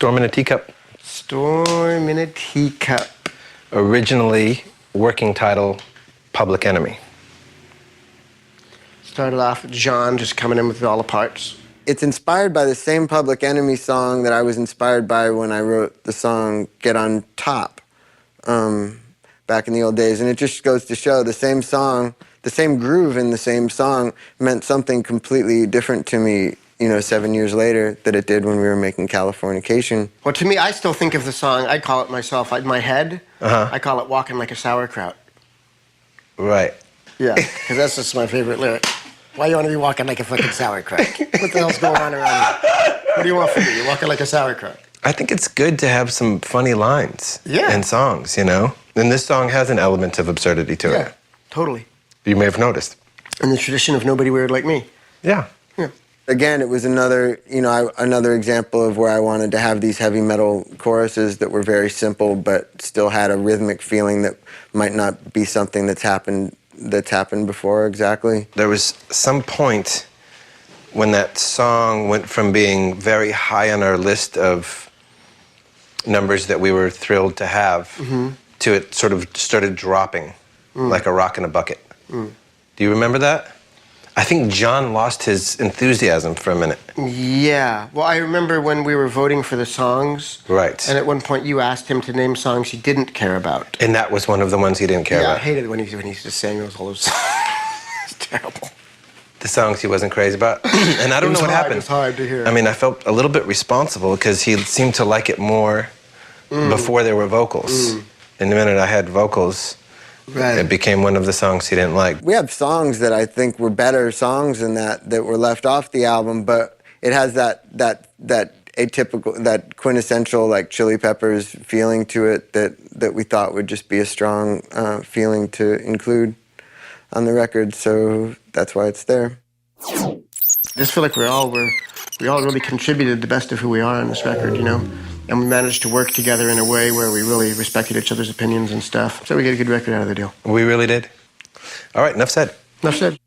Storm in a Teacup. Storm in a Teacup. Originally, working title, Public Enemy. Started off with John just coming in with all the parts. It's inspired by the same Public Enemy song that I was inspired by when I wrote the song Get on Top back in the old days. And it just goes to show the same song, the same groove in the same song meant something completely different to me, 7 years later that it did when we were making Californication. Well, to me, I still think of the song, I call it myself, in my head, I call it Walking Like a Sauerkraut. Right. Yeah, because that's just my favorite lyric. Why you want to be walking like a fucking sauerkraut? What the hell's going on around here? What do you want from me? You're walking like a sauerkraut. I think it's good to have some funny lines in songs, And this song has an element of absurdity to it. Yeah, totally. You may have noticed. In the tradition of Nobody Weird Like Me. Yeah. Yeah. Again, it was another, another example of where I wanted to have these heavy metal choruses that were very simple but still had a rhythmic feeling that might not be something that's happened before exactly. There was some point when that song went from being very high on our list of numbers that we were thrilled to have to it sort of started dropping like a rock in a bucket. Do you remember that? I think John lost his enthusiasm for a minute. Yeah. Well, I remember when we were voting for the songs. Right. And at one point you asked him to name songs he didn't care about. And that was one of the ones he didn't care about. Yeah, I hated when he just sang those whole songs. It's terrible. The songs he wasn't crazy about. And I don't know what happened. It was hard to hear. I mean, I felt a little bit responsible because he seemed to like it more before there were vocals. And the minute I had vocals, it became one of the songs he didn't like. We have songs that I think were better songs than that were left off the album, but it has that atypical, that quintessential like Chili Peppers feeling to it that we thought would just be a strong feeling to include on the record, so that's why it's there. I just feel like we all really contributed the best of who we are on this record, And we managed to work together in a way where we really respected each other's opinions and stuff. So we get a good record out of the deal. We really did. All right, enough said. Enough said.